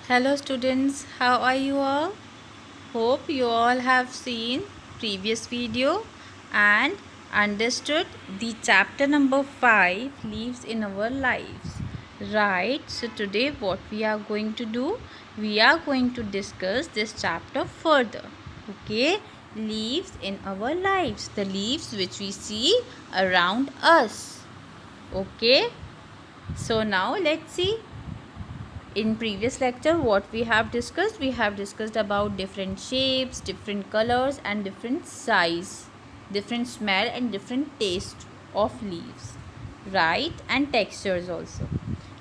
Hello students, how are you all? Hope you all have seen previous video and understood the chapter number 5 leaves in our lives. Right, so today what we are going to do, we are going to discuss this chapter further. Okay, leaves in our lives, the leaves which we see around us. Okay, so now let's see. In previous lecture what we have discussed about different shapes, different colors and different size, different smell and different taste of leaves, right, and textures also.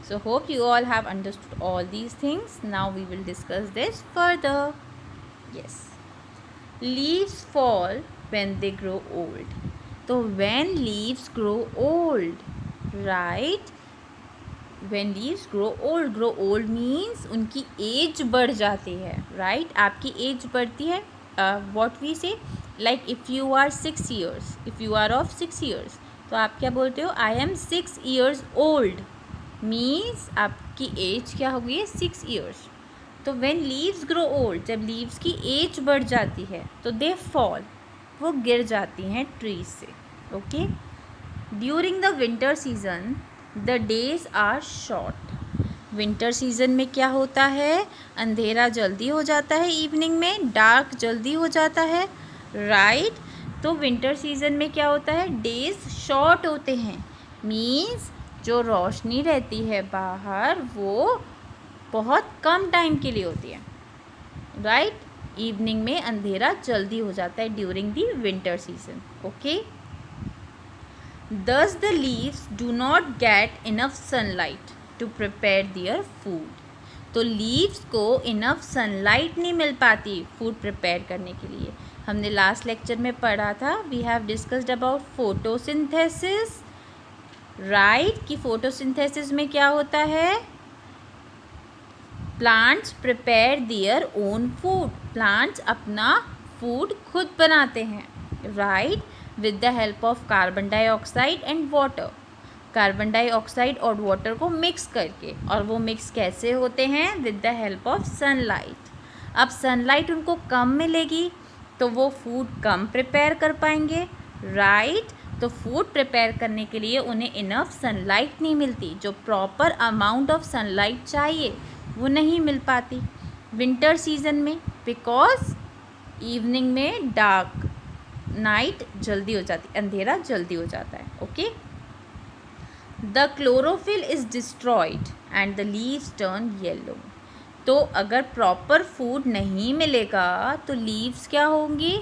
So hope you all have understood all these things. Now we will discuss this further. Yes, leaves fall when they grow old. So when leaves grow old, right, when leaves grow old means उनकी age बढ़ जाती है, right आपकी age बढ़ती है. What we say, like if you are 6 years, if you are of 6 years, तो आप क्या बोलते हो, I am 6 years old, means आपकी एज क्या हो गई है, 6 years. तो व्हेन लीव्स ग्रो ओल्ड, जब लीव्स की एज बढ़ जाती है तो दे फॉल, वो गिर जाती हैं ट्रीज से. Okay, during the winter season the days are short. Winter season में क्या होता है, अंधेरा जल्दी हो जाता है, इवनिंग में डार्क जल्दी हो जाता है, राइट. तो विंटर सीजन में क्या होता है, डेज शॉर्ट होते हैं, मीन्स जो रोशनी रहती है बाहर वो बहुत कम टाइम के लिए होती है, राइट. इवनिंग में अंधेरा जल्दी हो जाता है during the winter season. Okay, thus the leaves do not get enough sunlight to prepare their food. तो लीव्स को इनफ सनलाइट नहीं मिल पाती फूड प्रिपेयर करने के लिए. हमने लास्ट लेक्चर में पढ़ा था, we have discussed about photosynthesis, right, कि फोटोसिंथेसिस में क्या होता है, plants prepare their own food, plants अपना फूड खुद बनाते हैं, right, with the help of carbon dioxide and water. Carbon dioxide और वाटर को मिक्स करके, और वो मिक्स कैसे होते हैं, with the help of sunlight. अब सनलाइट उनको कम मिलेगी तो वो फूड कम प्रिपेयर कर पाएंगे, राइट. तो फूड प्रिपेयर करने के लिए उन्हें इनफ सनलाइट नहीं मिलती, जो प्रॉपर अमाउंट ऑफ सनलाइट चाहिए वो नहीं मिल पाती विंटर सीजन में, बिकॉज इवनिंग में डार्क, नाइट जल्दी हो जाती, अंधेरा जल्दी हो जाता है. Okay, the chlorophyll is destroyed and the leaves turn yellow. तो अगर प्रॉपर फूड नहीं मिलेगा तो लीव्स क्या होंगी,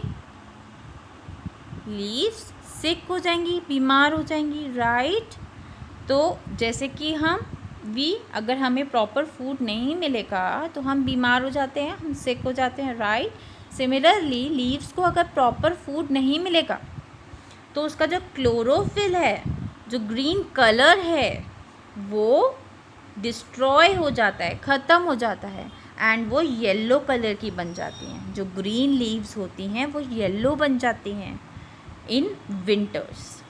लीव्स सिक हो जाएंगी, बीमार हो जाएंगी, राइट. तो जैसे कि अगर हमें प्रॉपर फूड नहीं मिलेगा तो हम बीमार हो जाते हैं, हम सिक हो जाते हैं, राइट. सिमिलरली लीव्स को अगर प्रॉपर फूड नहीं मिलेगा तो उसका जो क्लोरोफिल है, जो ग्रीन कलर है, वो डिस्ट्रॉय हो जाता है, ख़त्म हो जाता है, एंड वो येलो कलर की बन जाती हैं. जो ग्रीन लीव्स होती हैं वो येलो बन जाती हैं in winters.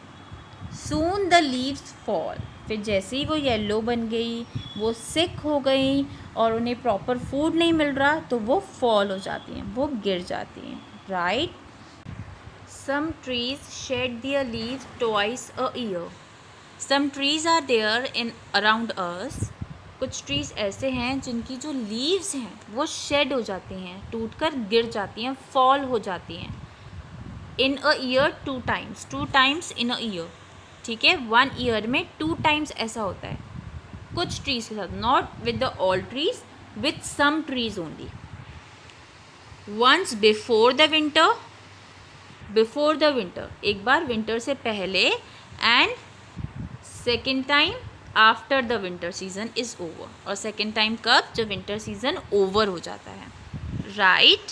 Soon the leaves fall, फिर जैसे ही वो येलो बन गई, वो सिक हो गई और उन्हें प्रॉपर फूड नहीं मिल रहा तो वो फॉल हो जाती हैं, वो गिर जाती हैं, right. Some trees shed their leaves twice a year. Some trees are there in around us. कुछ ट्रीज ऐसे हैं जिनकी जो लीव्स हैं वो शेड हो जाती हैं, टूटकर गिर जाती हैं, फॉल हो जाती हैं. In a year 2 times, 2 times in a year, ठीक है, 1 year में 2 times ऐसा होता है कुछ ट्रीज के साथ, not with the all trees, with some trees only. Once before the winter, एक बार विंटर से पहले, and second time after the winter season is over. और सेकेंड टाइम कब, जब विंटर सीजन ओवर हो जाता है, राइट.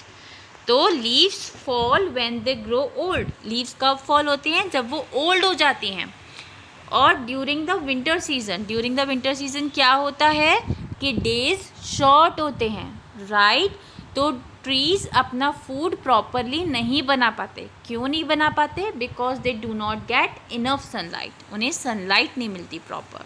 तो leaves fall when they grow old. Leaves कब फॉल होती हैं, जब वो ओल्ड हो जाती हैं. और ड्यूरिंग द विंटर सीजन क्या होता है कि डेज शॉर्ट होते हैं, राइट. तो ट्रीज अपना फूड प्रॉपरली नहीं बना पाते. क्यों नहीं बना पाते, because they do not get enough sunlight. उन्हें सनलाइट नहीं मिलती, प्रॉपर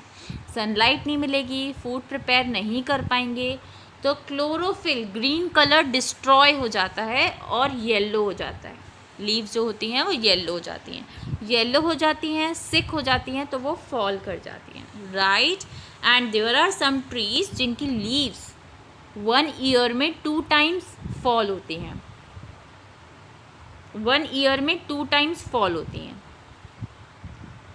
सनलाइट नहीं मिलेगी, फूड प्रिपेयर नहीं कर पाएंगे, तो क्लोरोफिल ग्रीन कलर डिस्ट्रॉय हो जाता है और येलो हो जाता है। लीव्स जो होती हैं वो येलो हो जाती हैं, येलो हो जाती हैं, सिक हो जाती हैं, तो वो फॉल कर जाती हैं, right. And there are some trees जिनकी लीव्स 1 ईयर में 2 टाइम्स फॉल होती हैं, 1 ईयर में 2 टाइम्स फॉल होती हैं।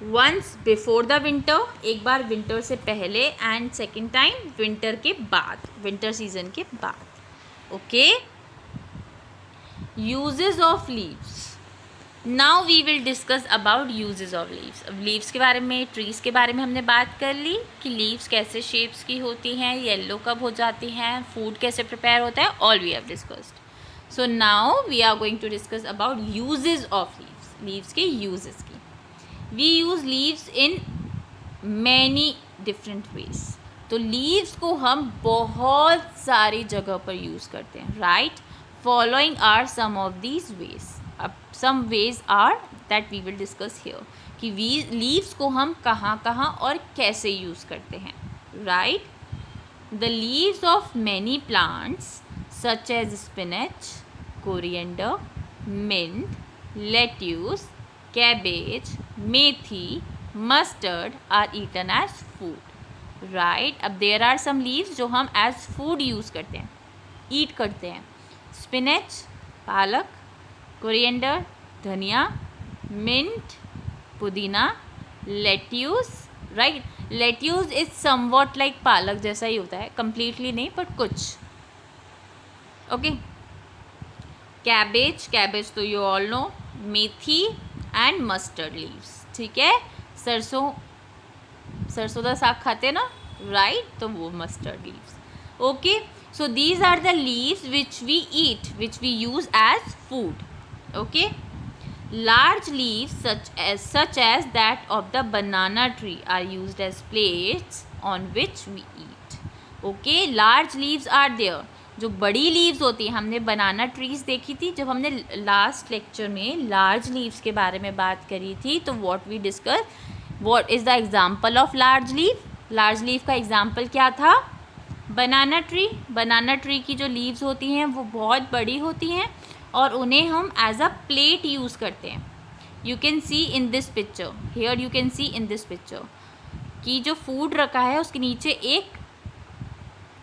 वंस बिफोर द विंटर, एक बार विंटर से पहले, एंड सेकेंड टाइम विंटर के बाद, विंटर सीजन के बाद। Okay, uses of leaves. Now we will discuss about uses of leaves. अब लीव्स के बारे में, ट्रीज़ के बारे में हमने बात कर ली कि लीव्स कैसे शेप्स की होती हैं, येलो कब हो जाती हैं, फूड कैसे प्रिपेयर होता है, all we have discussed. So now we are going to discuss about uses of leaves, leaves के यूजेस की। We use leaves in many different ways. तो लीव्स को हम बहुत सारी जगह पर यूज़ करते हैं, right. Following are some of these ways. अब some ways are that we will discuss here कि लीव्स को हम कहाँ कहाँ और कैसे यूज़ करते हैं, right. The leaves of many plants such as spinach, coriander, mint, lettuce, cabbage, methi, mustard are eaten as food, right। अब there are some leaves जो हम as food use करते हैं, eat करते हैं। spinach पालक, coriander धनिया, mint पुदीना, lettuce, right। lettuce is somewhat like पालक जैसा ही होता है, completely नहीं but कुछ, okay। cabbage, cabbage तो you all know, methi and mustard leaves, ठीक है। सरसों का साग खाते हैं ना, राइट, तो वो mustard leaves, okay. So these are the leaves which we eat, which we use as food, okay. Large leaves such as that of the banana tree are used as plates on which we eat, okay। large leaves are there, जो बड़ी leaves होती हैं, हमने बनाना trees देखी थी जब हमने last lecture में लार्ज लीव्स के बारे में बात करी थी। तो what we discuss, what is the example of large leaf. Large leaf का एग्जांपल क्या था, बनाना ट्री। बनाना ट्री की जो लीव्स होती हैं वो बहुत बड़ी होती हैं और उन्हें हम एज अ प्लेट यूज़ करते हैं। You can see in this picture, here you can see in this picture कि जो फूड रखा है उसके नीचे एक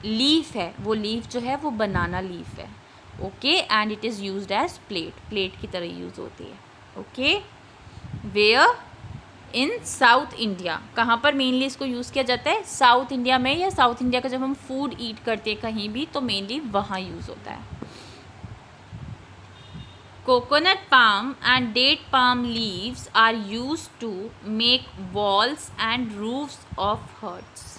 लीफ है, वो लीफ जो है वो बनाना लीफ है, okay. And it is used as plate, plate की तरह यूज़ होती है, okay. Where, in south India. कहाँ पर मेनली इसको यूज़ किया जाता है, साउथ इंडिया में, या साउथ इंडिया का जब हम फूड ईट करते हैं कहीं भी तो मेनली वहाँ यूज़ होता है। Coconut palm and date palm leaves are used to make walls and roofs of huts.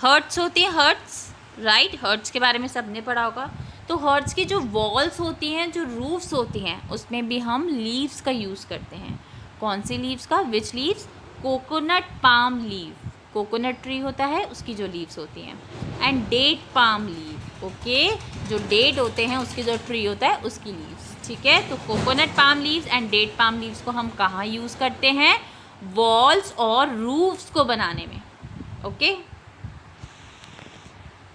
Huts होती है, हर्ट्स, राइट। हर्ट्स के बारे में सबने पढ़ा होगा। तो हर्ट्स की जो वॉल्स होती हैं, जो रूफ्स होती हैं, उसमें भी हम लीव्स का यूज़ करते हैं। कौन सी लीव्स का, which leaves, coconut palm leaf, coconut tree होता है उसकी जो लीव्स होती हैं, and date palm leaf, okay, जो डेट होते हैं उसकी जो ट्री होता है उसकी लीव्स, ठीक है। तो coconut palm leaves and date palm leaves को हम कहाँ यूज़ करते हैं, वॉल्स और रूफ्स को बनाने में, okay.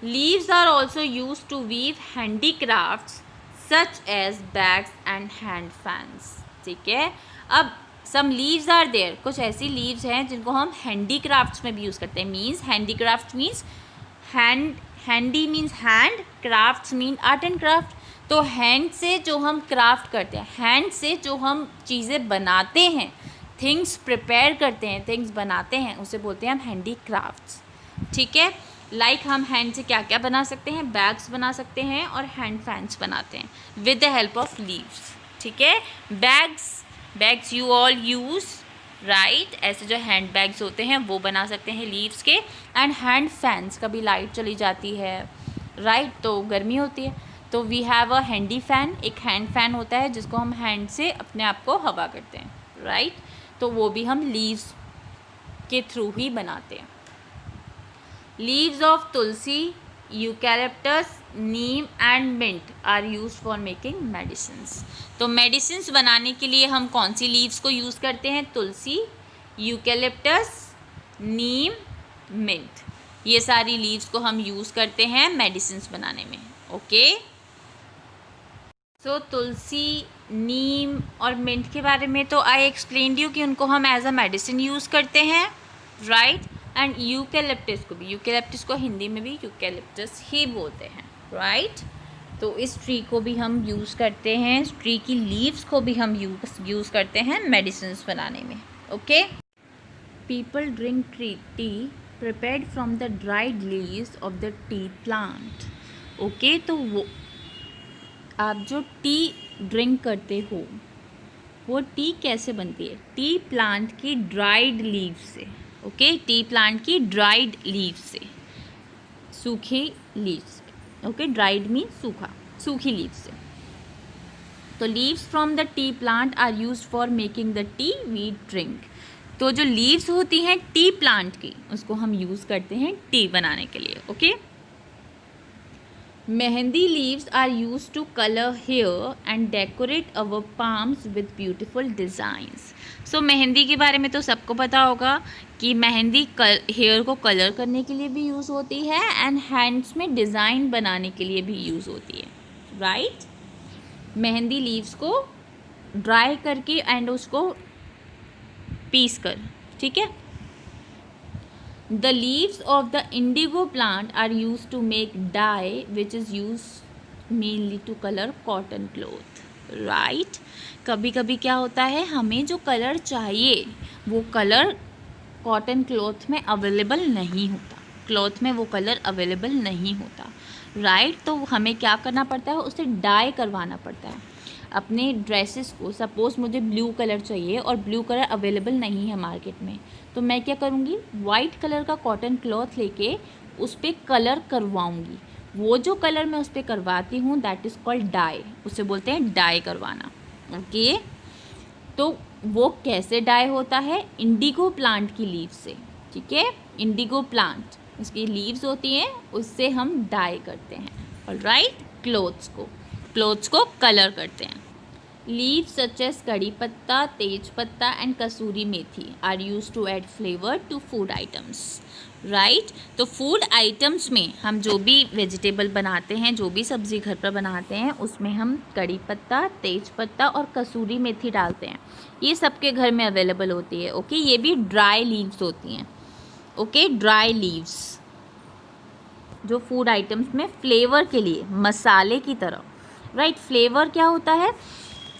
Leaves are also used to weave handicrafts such as bags and hand fans, ठीक है। अब some leaves are there, कुछ ऐसी leaves हैं जिनको हम handicrafts में भी यूज़ करते हैं। Means handicraft means handy means hand, crafts mean art and craft। तो hand से जो हम craft करते हैं, hand से जो हम चीज़ें बनाते हैं, things prepare करते हैं, things बनाते हैं, उसे बोलते हैं हम handicrafts, ठीक है। लाइक हम हैंड से क्या क्या बना सकते हैं, बैग्स बना सकते हैं और हैंड फैंस बनाते हैं with the help of leaves, ठीक है। Bags you all use, right. ऐसे जो हैंड बैग्स होते हैं वो बना सकते हैं लीव्स के। एंड हैंड फैंस, कभी लाइट चली जाती है, राइट, तो गर्मी होती है, तो we have a handy fan, एक हैंड फैन होता है जिसको हम हैंड से अपने आप को हवा करते हैं, राइट। तो वो भी हम लीव्स के थ्रू ही बनाते हैं। Leaves of tulsi, eucalyptus, neem and mint are use for making medicines. तो मेडिसिन्स बनाने के लिए हम कौन सी लीव्स को यूज़ करते हैं, तुलसी, यूकैलिप्टस, नीम, मिंट। ये सारी लीव्स को हम यूज़ करते हैं मेडिसिन्स बनाने में। ओके, सो तुलसी, नीम और मिंट के बारे में तो आई एक्सप्लेन्ड यू कि उनको हम एज अ मेडिसिन यूज़ करते हैं, राइट। एंड यूकेलिप्टस को भी, यूकेलिप्टस को हिंदी में भी यूकेलिप्टस ही बोलते हैं, राइट। तो इस ट्री को भी हम यूज़ करते हैं, इस ट्री की लीव्स को भी हम यूज़ करते हैं मेडिसिन्स बनाने में। Okay, people drink tea prepared from the dried leaves of the tea plant. Okay, तो वो आप जो टी ड्रिंक करते हो वो टी कैसे बनती है? टी प्लांट की ड्राइड लीव्स से। ओके, टी प्लांट की ड्राइड लीव्स से, सूखी लीव्स से। ओके, ड्राइड मीन सूखा, सूखी लीव्स से। तो leaves from the tea plant are used for making the tea we drink. तो जो लीव्स होती हैं टी प्लांट की, उसको हम यूज़ करते हैं टी बनाने के लिए। Okay, mehndi leaves are used to colour hair and decorate our palms with beautiful designs. So mehndi के बारे में तो सबको पता होगा कि मेहंदी हेयर को कलर करने के लिए भी यूज़ होती है एंड हैंड्स में डिज़ाइन बनाने के लिए भी यूज़ होती है, राइट। मेहंदी लीव्स को ड्राई करके एंड उसको पीस कर, ठीक है। The leaves of the indigo plant are use to make dye which is use mainly to colour cotton cloth, right. कभी कभी क्या होता है, हमें जो कलर चाहिए वो कलर कॉटन क्लॉथ में अवेलेबल नहीं होता, क्लॉथ में वो कलर अवेलेबल नहीं होता, राइट। तो हमें क्या करना पड़ता है, उसे डाई करवाना पड़ता है अपने ड्रेसेस को। सपोज़ मुझे ब्लू कलर चाहिए और ब्लू कलर अवेलेबल नहीं है मार्केट में, तो मैं क्या करूँगी, वाइट कलर का कॉटन क्लॉथ लेके उस पर कलर करवाऊँगी। वो जो कलर मैं उस पर करवाती हूँ दैट इज़ कॉल्ड डाई, उसे बोलते हैं डाई करवाना। ओके, तो वो कैसे डाई होता है, इंडिगो प्लांट की लीव से, ठीक है। इंडिगो प्लांट, उसकी लीव्स होती हैं, उससे हम डाई करते हैं, ऑलराइट। क्लोथ्स को कलर करते हैं। लीव्स सच एज कड़ी patta, tej patta and kasuri methi are use to add flavour to food items, right. तो फूड आइटम्स में हम जो भी वेजिटेबल बनाते हैं, जो भी सब्ज़ी घर पर बनाते हैं, उसमें हम कड़ी पत्ता, तेज पत्ता और कसूरी मेथी डालते हैं। ये सबके घर में अवेलेबल होती है। ओके, ये भी ड्राई लीव्स होती हैं। ओके, ड्राई लीव्स जो फूड आइटम्स में फ्लेवर के लिए, मसाले की तरह, राइट। फ्लेवर क्या होता है,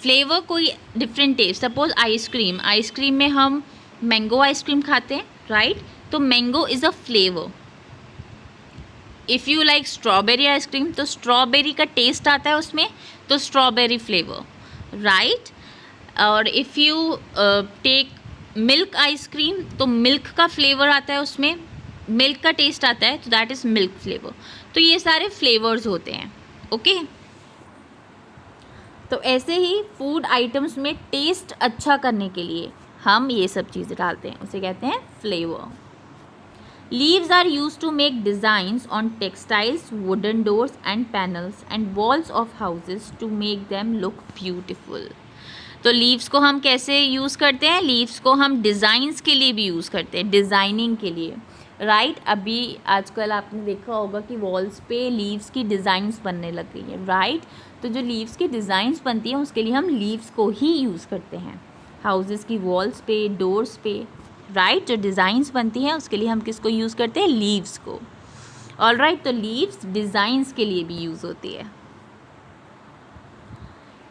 फ्लेवर कोई डिफरेंट टेस्ट। सपोज आइसक्रीम में हम मैंगो आइसक्रीम खाते हैं, राइट। तो mango is a flavour. If you like strawberry ice cream, तो स्ट्रॉबेरी का टेस्ट आता है उसमें, तो स्ट्रॉबेरी फ्लेवर, राइट। और if you take milk ice cream, तो मिल्क का फ्लेवर आता है उसमें, मिल्क का टेस्ट आता है, तो दैट इज़ मिल्क फ्लेवर। तो ये सारे फ्लेवर्स होते हैं। ओके, तो ऐसे ही फूड आइटम्स में टेस्ट अच्छा करने के लिए हम ये सब चीज़ें डालते हैं, उसे कहते हैं flavour. Leaves are use to make designs on textiles, wooden doors and panels and walls of houses to make them look beautiful. तो लीव्स को हम कैसे यूज़ करते हैं, लीव्स को हम डिज़ाइंस के लिए भी यूज़ करते हैं, डिज़ाइनिंग के लिए, राइट। अभी आजकल आपने देखा होगा कि वॉल्स पे लीव्स की डिज़ाइंस बनने लग गई हैं, राइट। तो जो लीव्स की डिज़ाइंस बनती हैं उसके लिए हम लीव्स को ही यूज़ करते हैं, हाउसेस की वॉल्स पे, डोर्स पे, राइट। जो डिज़ाइंस बनती हैं उसके लिए हम किसको यूज़ करते हैं, लीव्स को, ऑलराइट। तो लीव्स डिज़ाइंस के लिए भी यूज़ होती है।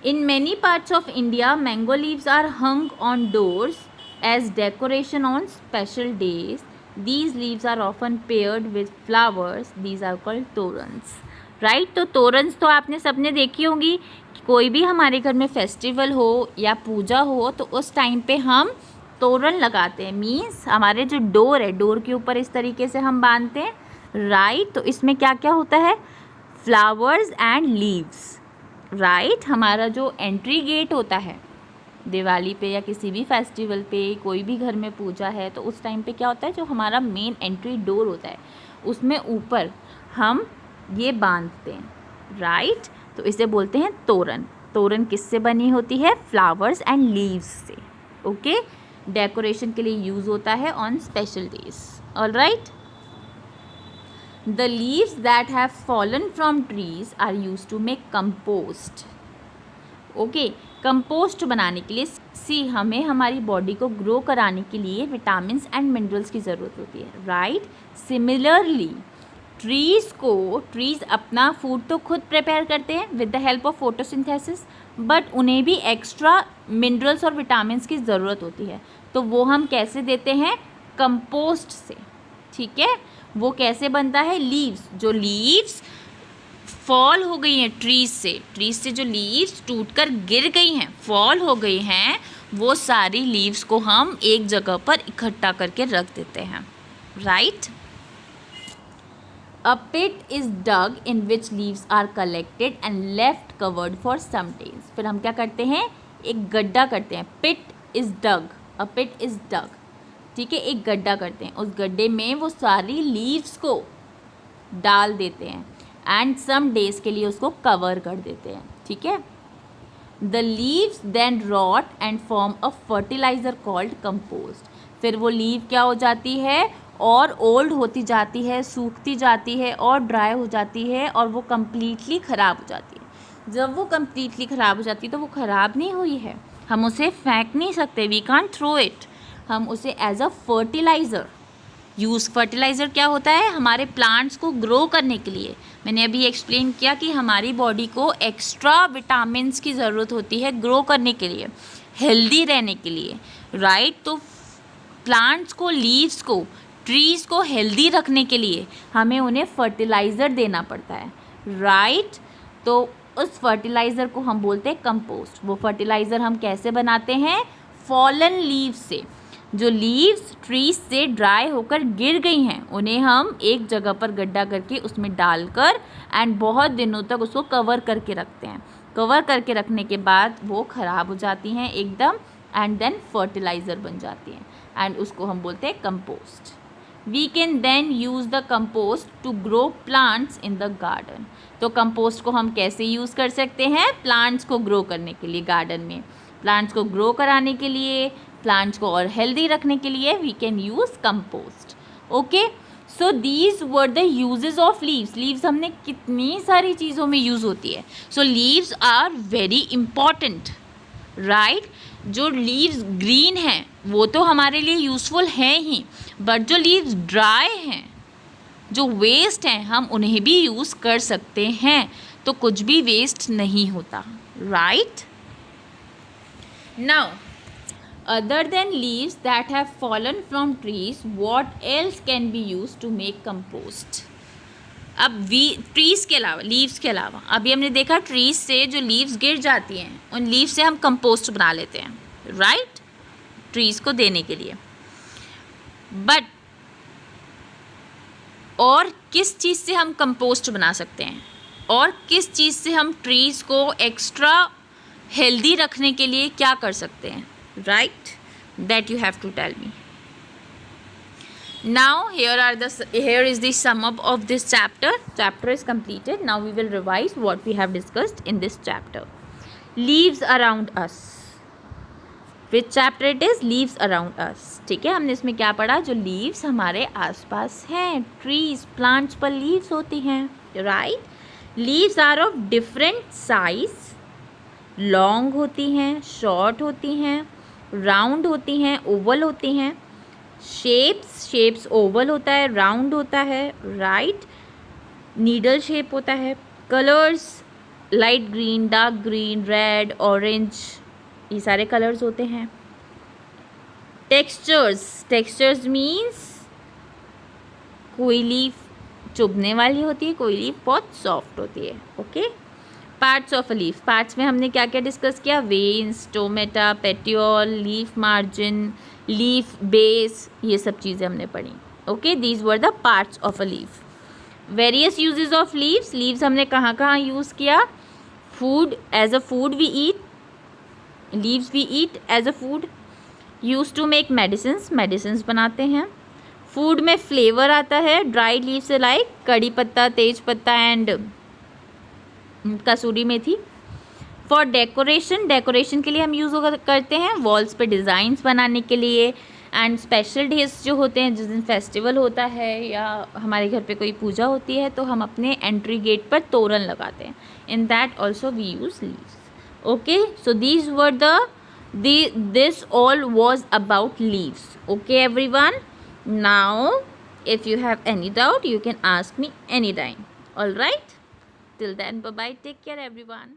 In many parts of India, mango leaves are hung on doors as decoration on special days. These leaves are often paired with flowers. These are called torans. Right? तो torans तो आपने सबने देखी होंगी कि कोई भी हमारे घर में फेस्टिवल हो या पूजा हो तो उस टाइम पे हम तोरण लगाते हैं। मीन्स हमारे जो डोर है, डोर के ऊपर इस तरीके से हम बांधते हैं, राइट। तो इसमें क्या क्या होता है, फ्लावर्स एंड लीव्स, राइट। हमारा जो एंट्री गेट होता है दिवाली पे या किसी भी फेस्टिवल पे, कोई भी घर में पूजा है, तो उस टाइम पे क्या होता है, जो हमारा मेन एंट्री डोर होता है उसमें ऊपर हम ये बांधते हैं, राइट। तो इसे बोलते हैं तोरण। तोरण किससे बनी होती है, फ्लावर्स एंड लीव्स से। ओके, डेकोरेशन के लिए यूज़ होता है on special days, alright. The leaves that have fallen from trees are used to make compost. Okay, compost बनाने के लिए हमें हमारी बॉडी को ग्रो कराने के लिए विटामिन्स एंड मिनरल्स की ज़रूरत होती है, राइट। सिमिलरली ट्रीज़ अपना फूड तो खुद प्रिपेयर करते हैं with the help of photosynthesis, but उन्हें भी एक्स्ट्रा मिनरल्स और विटामिन्स की ज़रूरत होती है। तो वो हम कैसे देते हैं? कंपोस्ट से, ठीक है। वो कैसे बनता है? लीव्स, जो लीव्स फॉल हो गई हैं ट्रीज से जो लीव्स टूटकर गिर गई हैं, फॉल हो गई हैं, वो सारी लीव्स को हम एक जगह पर इकट्ठा करके रख देते हैं, right. A pit is dug in which leaves are collected and left covered for some days. फिर हम क्या करते हैं? एक गड्ढा करते हैं। पिट is dug, a pit is डग, ठीक है, एक गड्ढा करते हैं। उस गड्ढे में वो सारी लीव्स को डाल देते हैं एंड सम डेज के लिए उसको कवर कर देते हैं, ठीक है। The leaves then rot and form a fertiliser called compost. फिर वो लीव क्या हो जाती है? और ओल्ड होती जाती है, सूखती जाती है और ड्राई हो जाती है और वो कम्प्लीटली ख़राब हो जाती है। जब वो कम्प्लीटली ख़राब हो जाती है तो वो ख़राब नहीं हुई है, हम उसे फेंक नहीं सकते, वी कांट थ्रो इट, हम उसे as a fertiliser use. Fertiliser क्या होता है? हमारे प्लांट्स को ग्रो करने के लिए। मैंने अभी एक्सप्लेन किया कि हमारी बॉडी को एक्स्ट्रा विटामिन्स की ज़रूरत होती है ग्रो करने के लिए, हेल्दी रहने के लिए, राइट। तो प्लांट्स को, लीव्स को, ट्रीज़ को हेल्दी रखने के लिए हमें उन्हें फर्टिलाइज़र देना पड़ता है, राइट। तो उस फर्टिलाइज़र को हम बोलते हैं कंपोस्ट। वो फर्टिलाइज़र हम कैसे बनाते हैं? फॉलन लीव्स से। जो लीव्स ट्रीज से ड्राई होकर गिर गई हैं उन्हें हम एक जगह पर गड्ढा करके उसमें डालकर एंड बहुत दिनों तक उसको कवर करके रखते हैं। कवर करके रखने के बाद वो ख़राब हो जाती हैं एकदम एंड देन फर्टिलाइज़र बन जाती हैं एंड उसको हम बोलते हैं compost. We can then use the compost to grow plants in the garden. तो कंपोस्ट को हम कैसे यूज़ कर सकते हैं? प्लांट्स को ग्रो करने के लिए, गार्डन में प्लांट्स को ग्रो कराने के लिए, प्लांट्स को और हेल्दी रखने के लिए we can use compost, okay. So these were the uses of leaves. Leaves हमने कितनी सारी चीज़ों में यूज़ होती है। So leaves are very important, right. जो लीव्स ग्रीन हैं वो तो हमारे लिए यूज़फुल हैं ही, बट जो लीव्स ड्राई हैं, जो वेस्ट हैं, हम उन्हें भी यूज़ कर सकते हैं। तो कुछ भी वेस्ट नहीं होता, right. Now other than leaves that have fallen from trees, what else can be used to make compost? अब ट्रीज़ के अलावा, लीव्स के अलावा, अभी हमने देखा ट्रीज़ से जो लीव्स गिर जाती हैं उन लीव्स से हम कंपोस्ट बना लेते हैं, राइट, ट्रीज़ को देने के लिए। बट और किस चीज़ से हम कंपोस्ट बना सकते हैं और किस चीज़ से हम ट्रीज़ को एक्स्ट्रा हेल्दी रखने के लिए क्या कर सकते हैं, right? That you have to tell me. Now here is the sum up of this chapter. Chapter is completed. Now we will revise what we have discussed in this chapter. Leaves around us. Which chapter it is? Leaves around us. ठीक है, हमने इसमें क्या पढ़ा? जो leaves हमारे आसपास हैं, trees, plants पर leaves होती हैं, right? Leaves are of different size. Long होती हैं, शॉर्ट होती हैं, राउंड होती हैं, ओवल होती हैं। शेप्स ओवल होता है, राउंड होता है, राइट, नीडल शेप होता है। Colours light green, dark green, red, orange, ये सारे कलर्स होते हैं। टेक्सचर्स मीन्स कोई लीफ चुभने वाली होती है, कोई लीफ बहुत सॉफ्ट होती है, okay. Parts of a leaf, parts में हमने क्या क्या डिस्कस किया? Veins, stomata, petiole, leaf margin, leaf base, ये सब चीज़ें हमने पढ़ी, okay. These were the parts of a leaf. Various uses of leaves, leaves हमने कहाँ कहाँ यूज़ किया? Food, as a food we eat, leaves we eat as a food. Use to make medicines बनाते हैं। फूड में flavour आता है dry leave से, लाइक कड़ी patta, tej patta and kasuri methi. For decoration के लिए हम यूज़ करते हैं, वॉल्स पे डिज़ाइंस बनाने के लिए, एंड स्पेशल डेज जो होते हैं, जिस दिन फेस्टिवल होता है या हमारे घर पे कोई पूजा होती है, तो हम अपने एंट्री गेट पर तोरण लगाते हैं. In that also we use leaves. Okay, so these were this all was about leaves. Okay everyone, now if you have any doubt you can ask me anytime. All right, till then, bye bye, take care everyone.